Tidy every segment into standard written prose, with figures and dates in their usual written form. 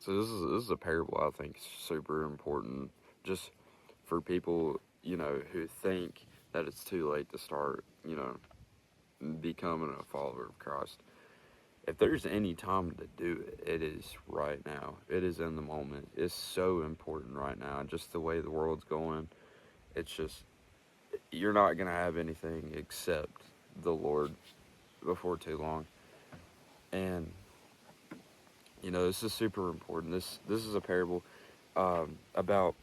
So this is a parable I think is super important, just for people, who think that it's too late to start, becoming a follower of Christ. If there's any time to do it, it is right now. It is in the moment. It's so important right now. Just the way the world's going, it's just, you're not going to have anything except the Lord before too long. And, this is super important. This is a parable about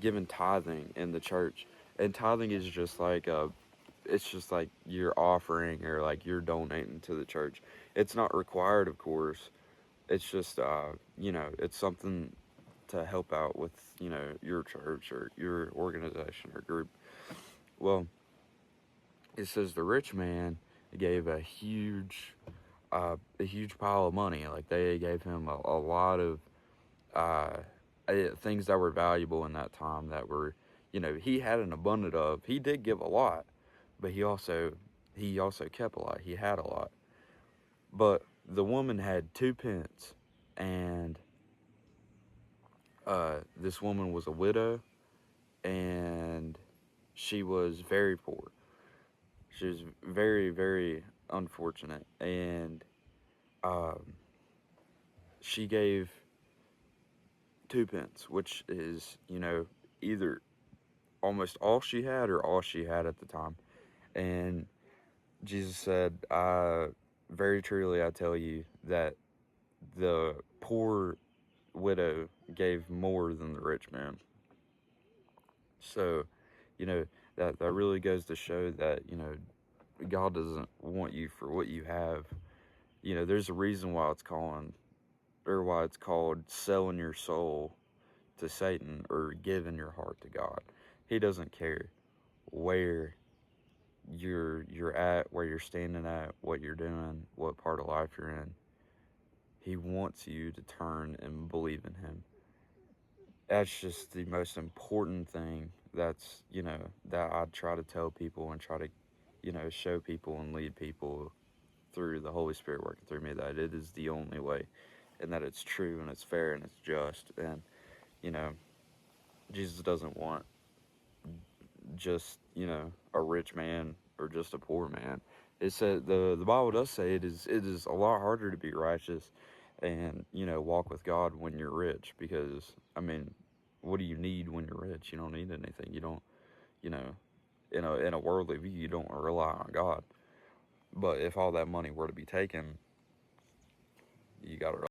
giving tithing in the church. And tithing is just like it's just like you're offering or like you're donating to the church. It's not required, of course. It's just it's something to help out with your church or your organization or group. Well, it says the rich man gave a huge pile of money. Like they gave him a lot of uh, things that were valuable in that time that were, he had an abundant of. He did give a lot, but he also kept a lot. He had a lot. But the woman had 2 pence, and this woman was a widow, and she was very poor. She was very, very unfortunate, and um, she gave 2 pence, which is, either almost all she had or all she had at the time. And Jesus said, very truly I tell you that the poor widow gave more than the rich man. So, that really goes to show that, God doesn't want you for what you have. There's a reason why it's called selling your soul to Satan or giving your heart to God. He doesn't care where you're at, where you're standing at, what you're doing, what part of life you're in. He wants you to turn and believe in him. That's just the most important thing that I try to tell people and try to, show people and lead people through the Holy Spirit working through me, that it is the only way, and that it's true and it's fair and it's just. And, you know, Jesus doesn't want just, a rich man or just a poor man. It said the Bible does say it is a lot harder to be righteous and, walk with God when you're rich, because I mean, what do you need when you're rich? You don't need anything. You don't, you know, in a worldly view, you don't rely on God. But if all that money were to be taken, you got to